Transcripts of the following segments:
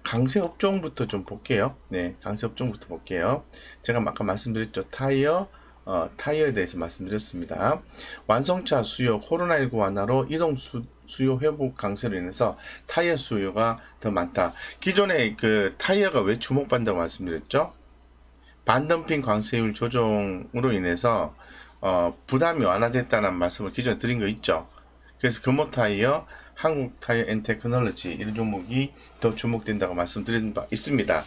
강세 업종부터 좀 볼게요. 네, 강세 업종부터 볼게요. 제가 아까 말씀드렸죠. 타이어에 대해서 말씀드렸습니다. 완성차 수요, 코로나19 완화로 이동 수요 회복 강세로 인해서 타이어 수요가 더 많다. 기존에 그 타이어가 왜 주목받는다고 말씀드렸죠? 반덤핑 관세율 조정으로 인해서 부담이 완화됐다는 말씀을 기존에 드린 거 있죠. 그래서 금호타이어, 한국타이어 앤테크놀로지 이런 종목이 더 주목된다고 말씀드린 바 있습니다.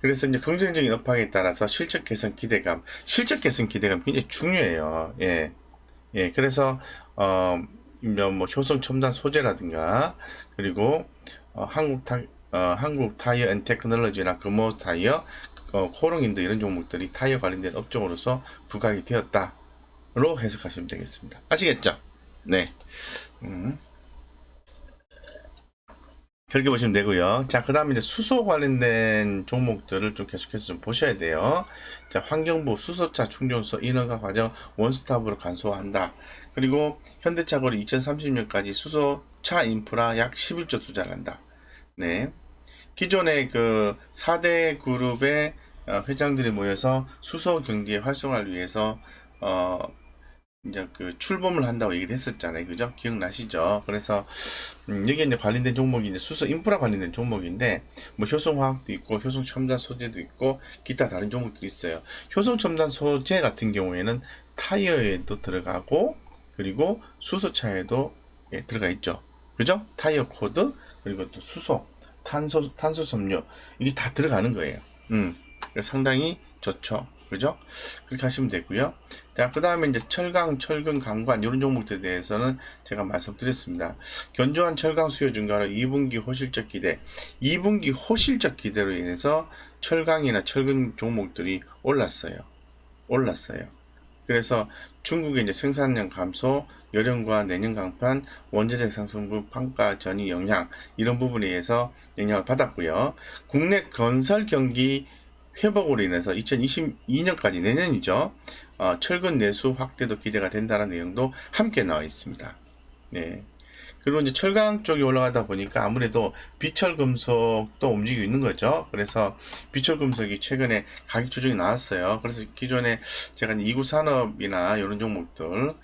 그래서 이제 긍정적인 업황에 따라서 실적 개선 기대감 굉장히 중요해요. 예, 예. 그래서 뭐 효성 첨단 소재라든가 그리고 한국 타이어 앤 테크놀로지나 금호 타이어, 코롱인드 이런 종목들이 타이어 관련된 업종으로서 부각이 되었다로 해석하시면 되겠습니다. 아시겠죠? 네. 그렇게 보시면 되고요. 자, 그 다음에 이제 수소 관련된 종목들을 좀 계속해서 좀 보셔야 돼요. 자, 환경부 수소차 충전소 인허가 과정 원스톱으로 간소화한다. 그리고 현대차고리 2030년까지 수소차 인프라 약 11조 투자를 한다. 네. 기존의 그 4대 그룹의 회장들이 모여서 수소 경제 활성화를 위해서 어, 이제 그 출범을 한다고 얘기를 했었잖아요. 그죠? 기억나시죠? 그래서 여기 이제 관련된 종목이 이제 수소 인프라 관련된 종목인데 뭐 효성화학도 있고 효성 첨단 소재도 있고 기타 다른 종목들이 있어요. 효성 첨단 소재 같은 경우에는 타이어에도 들어가고 그리고 수소차에도 들어가 있죠. 그죠? 타이어 코드 그리고 또 수소, 탄소 섬유 이게 다 들어가는 거예요. 상당히 좋죠. 그죠? 그렇게 하시면 되고요. 자, 그 다음에 이제 철강, 철근, 강관 이런 종목들에 대해서는 제가 말씀드렸습니다. 견조한 철강 수요 증가로 2분기 호실적 기대, 2분기 호실적 기대로 인해서 철강이나 철근 종목들이 올랐어요. 그래서 중국의 이제 생산량 감소, 여름과 내년 강판, 원자재 상승분 판가 전이 영향 이런 부분에 의해서 영향을 받았고요. 국내 건설 경기 회복으로 인해서 2022년까지 내년이죠. 철근 내수 확대도 기대가 된다는 내용도 함께 나와 있습니다. 네. 그리고 이제 철강 쪽이 올라가다 보니까 아무래도 비철금속도 움직이고 있는 거죠. 그래서 비철금속이 최근에 가격 조정이 나왔어요. 그래서 기존에 제가 이구 산업이나 이런 종목들,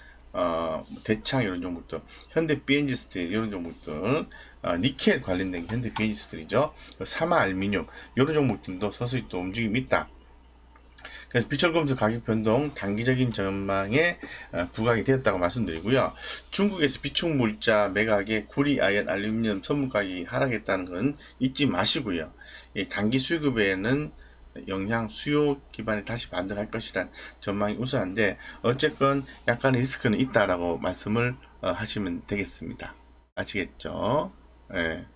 대창 이런 종목들, 현대 BNG 스틸 이런 종목들, 니켈 관련된 현대 BNG 스틸이죠. 사마 알미늄 이런 종목들도 서서히 또 움직임이 있다. 그래서 비철금속 가격 변동 단기적인 전망에 부각이 되었다고 말씀드리고요. 중국에서 비축물자 매각에 구리, 아연, 알루미늄 선물 가격이 하락했다는 건 잊지 마시고요. 단기 수급에는 영향 수요 기반에 다시 반등할 것이란 전망이 우세한데 어쨌건 약간의 리스크는 있다라고 말씀을 하시면 되겠습니다. 아시겠죠? 네.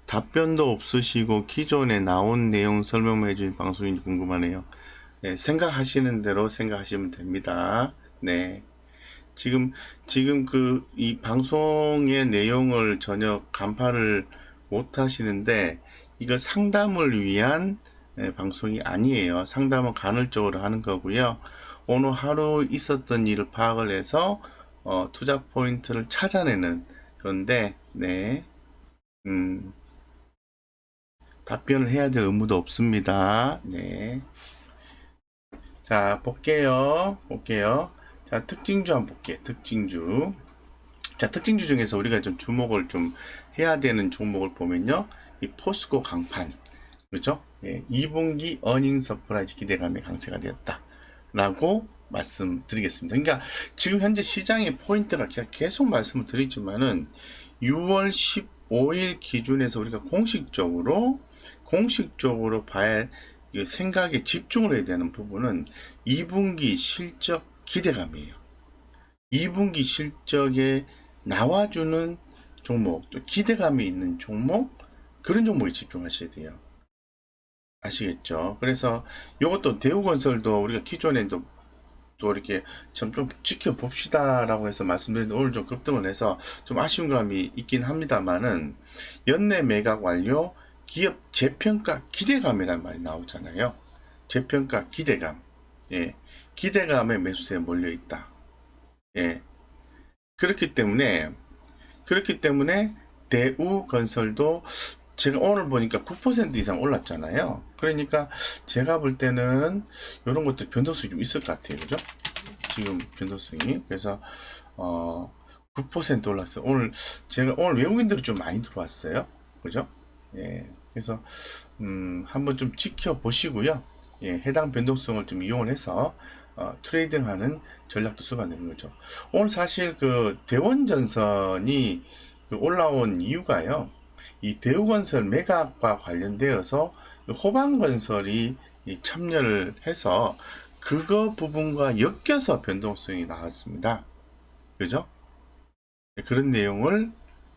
답변도 없으시고 기존에 나온 내용 설명만 해주신 방송인지 궁금하네요. 네, 생각하시는 대로 생각하시면 됩니다. 네. 지금, 이 방송의 내용을 전혀 간파를 못 하시는데, 이거 상담을 위한 방송이 아니에요. 상담은 간헐적으로 하는 거고요. 오늘 하루 있었던 일을 파악을 해서, 투자 포인트를 찾아내는 건데, 네. 음, 답변을 해야 될 의무도 없습니다. 네. 자, 볼게요. 자, 특징주 한번 볼게요. 특징주. 자, 특징주 중에서 우리가 좀 주목을 좀 해야 되는 종목을 보면요. 이 포스코 강판. 그렇죠? 예, 2분기 어닝 서프라이즈 기대감이 강세가 되었다. 라고 말씀드리겠습니다. 그러니까 지금 현재 시장의 포인트가 계속 말씀을 드리지만은 6월 15일 기준에서 우리가 공식적으로 봐야 생각에 집중을 해야 되는 부분은 2분기 실적 기대감이에요. 2분기 실적에 나와주는 종목, 또 기대감이 있는 종목, 그런 종목에 집중하셔야 돼요. 아시겠죠? 그래서 이것도 대우건설도 우리가 기존에도 또 이렇게 좀 지켜봅시다라고 해서 말씀드렸는데 오늘 좀 급등을 해서 좀 아쉬운 감이 있긴 합니다만은 연내 매각 완료 기업 재평가 기대감이라는 말이 나오잖아요. 재평가 기대감. 예. 기대감에 매수세에 몰려 있다. 예. 그렇기 때문에 대우건설도 제가 오늘 보니까 9% 이상 올랐잖아요. 그러니까 제가 볼 때는 이런 것도 변동성이 좀 있을 것 같아요. 그죠? 지금 변동성이. 그래서 9% 올랐어요. 오늘 외국인들이 좀 많이 들어왔어요. 그죠? 예. 그래서 한번 좀 지켜보시고요. 예, 해당 변동성을 좀 이용을 해서 트레이딩하는 전략도 써가는 거죠. 오늘 사실 그 대원전선이 그 올라온 이유가요. 이 대우건설 매각과 관련되어서 호방건설이 참여를 해서 그거 부분과 엮여서 변동성이 나왔습니다. 그죠? 그런 내용을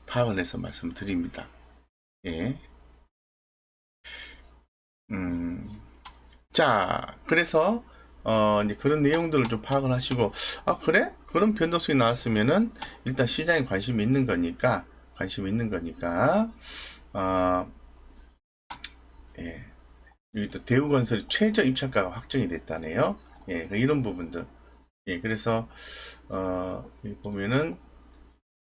파악을 해서 말씀드립니다. 예. 자, 그래서 이제 그런 내용들을 좀 파악을 하시고, 아, 그래? 그런 변동성이 나왔으면은 일단 시장에 관심이 있는 거니까, 어, 예. 여기 또 대우건설이 최저 입찰가가 확정이 됐다네요. 예, 이런 부분들. 예, 그래서 여기 보면은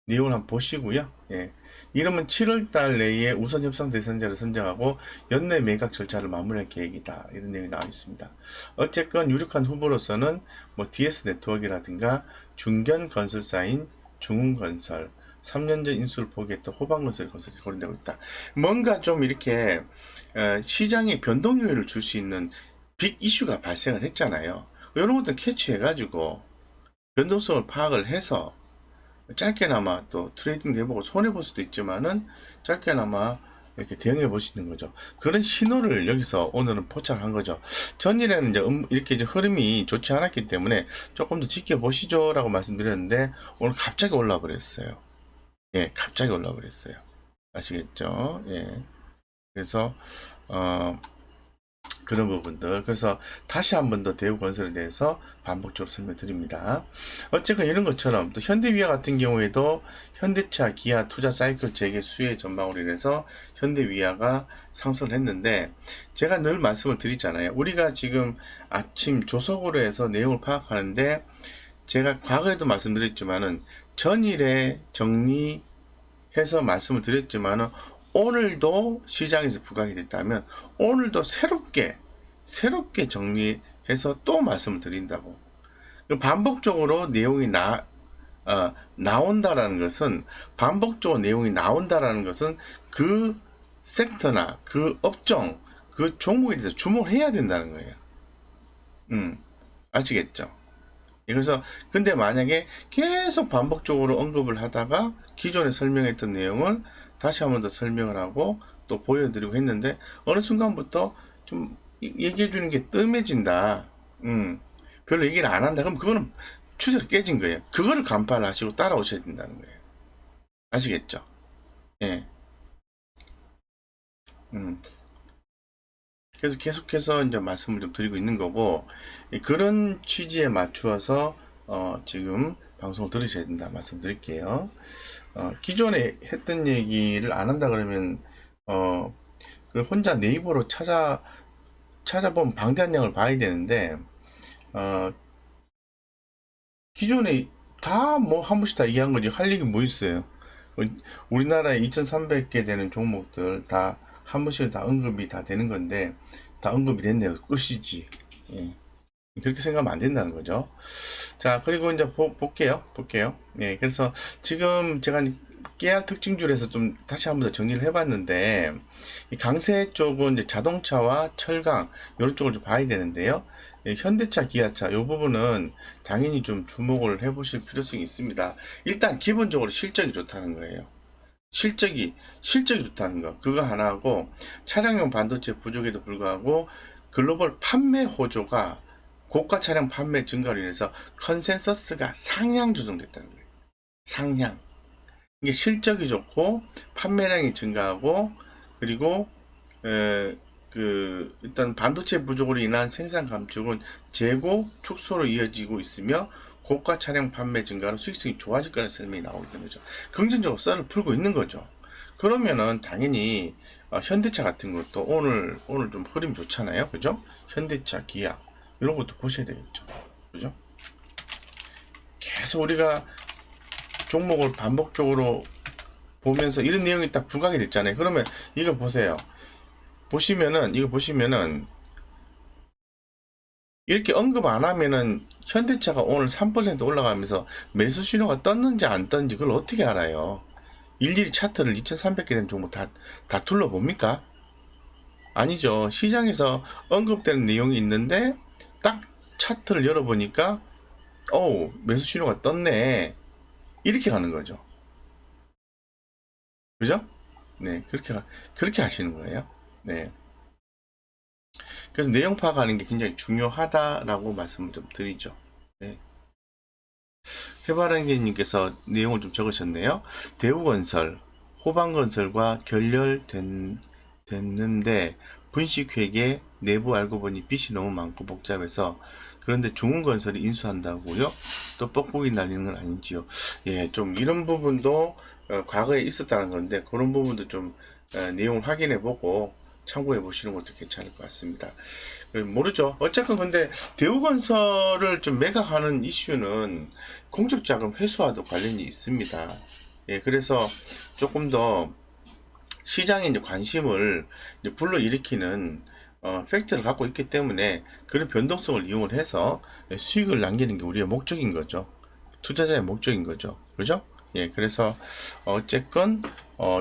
내용을 한번 보시고요. 예. 이러면 7월 달 내에 우선 협상 대상자를 선정하고 연내 매각 절차를 마무리할 계획이다. 이런 내용이 나와 있습니다. 어쨌건 유력한 후보로서는 뭐 DS 네트워크라든가 중견 건설사인 중흥건설, 3년 전 인수를 포기했던 호방건설이 거론되고 있다. 뭔가 좀 이렇게 시장에 변동 요인을 줄 수 있는 빅 이슈가 발생을 했잖아요. 이런 것들 캐치해가지고 변동성을 파악을 해서 짧게나마 또 트레이딩도 해보고 손해볼 수도 있지만은 짧게나마 이렇게 대응해 볼 수 있는 거죠. 그런 신호를 여기서 오늘은 포착한 거죠. 전일에는 이제 이렇게 이제 흐름이 좋지 않았기 때문에 조금 더 지켜보시죠 라고 말씀드렸는데 오늘 갑자기 올라 버렸어요. 예, 갑자기 올라 버렸어요. 아시겠죠? 예. 그래서 그런 부분들. 그래서 다시 한 번 더 대우건설에 대해서 반복적으로 설명드립니다. 어쨌건 이런 것처럼 또 현대위아 같은 경우에도 현대차, 기아 투자 사이클 재개 수혜 전망으로 인해서 현대위아가 상승을 했는데 제가 늘 말씀을 드리잖아요. 우리가 지금 아침 조석으로 해서 내용을 파악하는데 제가 과거에도 말씀드렸지만은 전일에 정리해서 말씀을 드렸지만은 오늘도 시장에서 부각이 됐다면 오늘도 새롭게 정리해서 또 말씀을 드린다고. 반복적으로 내용이 나온다라는 것은 반복적으로 내용이 나온다라는 것은 그 섹터나 그 업종 그 종목에 대해서 주목을 해야 된다는 거예요. 아시겠죠? 그래서 근데 만약에 계속 반복적으로 언급을 하다가 기존에 설명했던 내용을 다시 한 번 더 설명을 하고 또 보여드리고 했는데 어느 순간부터 좀 얘기해 주는 게 뜸해진다. 별로 얘기를 안 한다. 그럼 그거는 추세가 깨진 거예요. 그거를 간파를 하시고 따라오셔야 된다는 거예요. 아시겠죠? 예. 음. 그래서 계속해서 이제 말씀을 좀 드리고 있는 거고 그런 취지에 맞추어서 지금 방송을 들으셔야 된다 말씀드릴게요. 기존에 했던 얘기를 안 한다 그러면 그 혼자 네이버로 찾아본 방대한 양을 봐야 되는데 어, 기존에 다 뭐 한 번씩 다 얘기한 거지 할 얘기 뭐 있어요? 우리나라에 2,300개 되는 종목들 다 한 번씩 다 언급이 다 되는 건데 다 언급이 됐네요. 끝이지. 예. 그렇게 생각하면 안 된다는 거죠. 자, 그리고 이제 볼게요. 예, 그래서 지금 제가 깨알 특징줄에서 좀 다시 한번 더 정리를 해봤는데, 이 강세 쪽은 이제 자동차와 철강, 이런 쪽을 좀 봐야 되는데요. 예, 현대차, 기아차, 이 부분은 당연히 좀 주목을 해보실 필요성이 있습니다. 일단 기본적으로 실적이 좋다는 거예요. 실적이 좋다는 거. 그거 하나하고, 차량용 반도체 부족에도 불구하고, 글로벌 판매 호조가 고가 차량 판매 증가로 인해서 컨센서스가 상향 조정됐다는 거예요. 상향. 이게 실적이 좋고 판매량이 증가하고 그리고 일단 반도체 부족으로 인한 생산 감축은 재고 축소로 이어지고 있으며 고가 차량 판매 증가로 수익성이 좋아질 거라는 설명이 나오고 있는 거죠. 긍정적으로 썰을 풀고 있는 거죠. 그러면은 당연히 현대차 같은 것도 오늘 좀 흐름이 좋잖아요. 그죠? 현대차, 기아 이런 것도 보셔야 되겠죠. 그죠? 계속 우리가 종목을 반복적으로 보면서 이런 내용이 딱 부각이 됐잖아요. 그러면 이거 보세요. 이거 보시면은 이렇게 언급 안 하면은 현대차가 오늘 3% 올라가면서 매수 신호가 떴는지 안 떴는지 그걸 어떻게 알아요? 일일이 차트를 2300개 된 종목 다 둘러봅니까? 아니죠. 시장에서 언급되는 내용이 있는데 딱 차트를 열어보니까 매수 신호가 떴네. 이렇게 가는 거죠. 그죠? 네, 그렇게 하시는 거예요. 네. 그래서 내용 파악하는 게 굉장히 중요하다라고 말씀을 좀 드리죠. 네. 해바라기님께서 내용을 좀 적으셨네요. 대우건설, 호방건설과 됐는데 분식회계 내부 알고 보니 빚이 너무 많고 복잡해서 그런데 중흥건설이 인수한다고요? 또 뻑뻑이 날리는 건 아닌지요? 예, 좀 이런 부분도 과거에 있었다는 건데 그런 부분도 좀 내용을 확인해 보고 참고해 보시는 것도 괜찮을 것 같습니다. 모르죠. 어쨌건 근데 대우건설을 좀 매각하는 이슈는 공적자금 회수와도 관련이 있습니다. 예, 그래서 조금 더 시장의 이제 관심을 이제 불러일으키는 팩트를 갖고 있기 때문에 그런 변동성을 이용을 해서 수익을 남기는 게 우리의 목적인 거죠. 투자자의 목적인 거죠. 그죠? 예, 그래서 어쨌건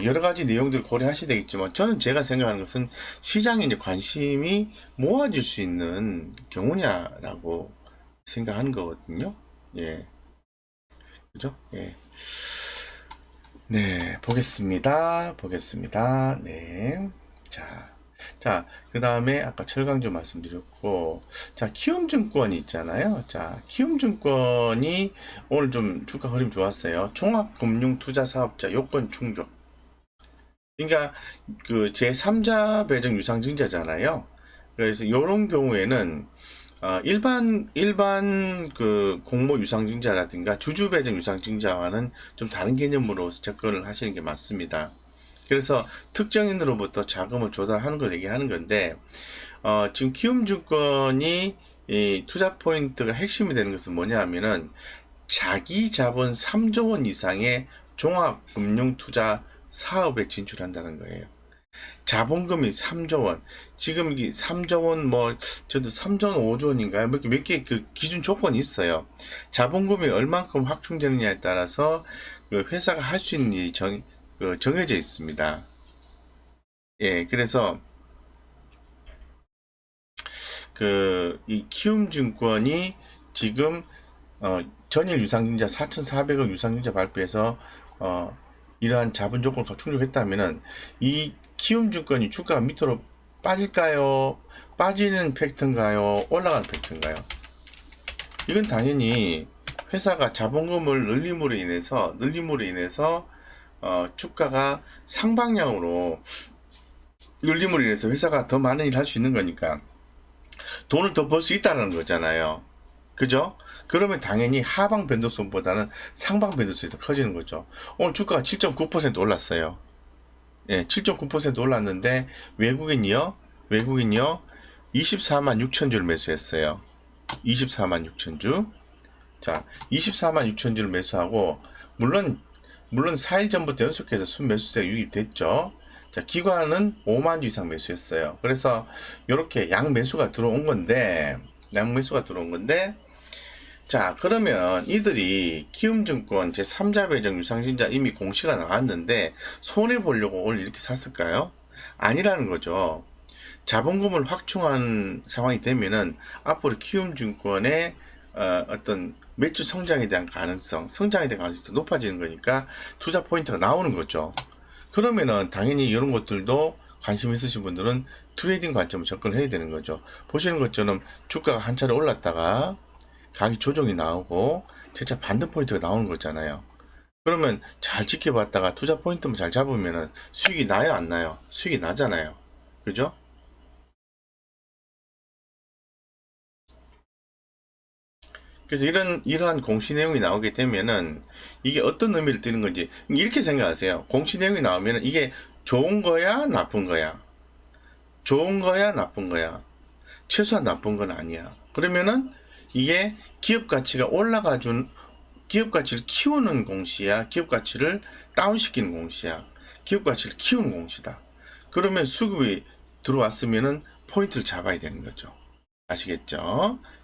여러 가지 내용들을 고려하셔야 되겠지만 저는 제가 생각하는 것은 시장에 이제 관심이 모아질 수 있는 경우냐라고 생각하는 거거든요. 예, 그죠? 예. 네, 보겠습니다. 네. 그 다음에 아까 철강주 말씀드렸고, 자, 키움증권이 있잖아요. 자, 키움증권이 오늘 좀 주가 흐름 좋았어요. 종합금융투자사업자 요건 충족. 그러니까 그 제3자 배정 유상증자잖아요. 그래서 이런 경우에는 일반 그 공모 유상증자라든가 주주 배정 유상증자와는 좀 다른 개념으로 접근을 하시는 게 맞습니다. 그래서 특정인으로부터 자금을 조달하는 걸 얘기하는 건데 지금 키움증권이 이 투자 포인트가 핵심이 되는 것은 뭐냐 하면은 자기 자본 3조 원 이상의 종합금융투자 사업에 진출한다는 거예요. 자본금이 3조 원. 지금 이게 3조 원, 저도 3조 원, 5조 원인가요? 몇 개 그 기준 조건이 있어요. 자본금이 얼만큼 확충되느냐에 따라서 그 회사가 할 수 있는 일이 정해져 있습니다. 예, 그래서 이 키움증권이 지금 전일 유상증자 4,400억 유상증자 발표해서 이러한 자본 조건을 충족했다면은 이 키움증권이 주가가 밑으로 빠질까요? 빠지는 팩트인가요? 올라가는 팩트인가요? 이건 당연히 회사가 자본금을 늘림으로 인해서 주가가 상방향으로 늘림으로 인해서 회사가 더 많은 일을 할 수 있는 거니까 돈을 더 벌 수 있다는 거잖아요. 그죠? 그러면 당연히 하방 변동성보다는 상방 변동성이 더 커지는 거죠. 오늘 주가가 7.9% 올랐어요. 예, 7.9% 올랐는데 외국인이요 24만 6천 주를 매수했어요. 24만 6천 주. 자, 24만 6천 주를 매수하고 물론 4일 전부터 연속해서 순매수세가 유입됐죠. 자, 기관은 5만 주 이상 매수했어요. 그래서 이렇게 양매수가 들어온 건데 자, 그러면 이들이 키움증권 제3자 배정 유상증자 이미 공시가 나왔는데 손해보려고 오늘 이렇게 샀을까요? 아니라는 거죠. 자본금을 확충한 상황이 되면은 앞으로 키움증권의 어떤 매출 성장에 대한 성장에 대한 가능성이 더 높아지는 거니까 투자 포인트가 나오는 거죠. 그러면은 당연히 이런 것들도 관심 있으신 분들은 트레이딩 관점을 접근을 해야 되는 거죠. 보시는 것처럼 주가가 한 차례 올랐다가 가격 조정이 나오고 재차 반등 포인트가 나오는 거잖아요. 그러면 잘 지켜봤다가 투자 포인트만 잘 잡으면은 수익이 나요, 안 나요? 수익이 나잖아요. 그죠? 그래서 이러한 공시 내용이 나오게 되면은 이게 어떤 의미를 띠는 건지 이렇게 생각하세요. 공시 내용이 나오면은 이게 좋은 거야, 나쁜 거야? 좋은 거야, 나쁜 거야? 최소한 나쁜 건 아니야. 그러면은 이게 기업 가치가 기업 가치를 키우는 공시야, 기업 가치를 다운시키는 공시야, 기업 가치를 키우는 공시다. 그러면 수급이 들어왔으면은 포인트를 잡아야 되는 거죠. 아시겠죠?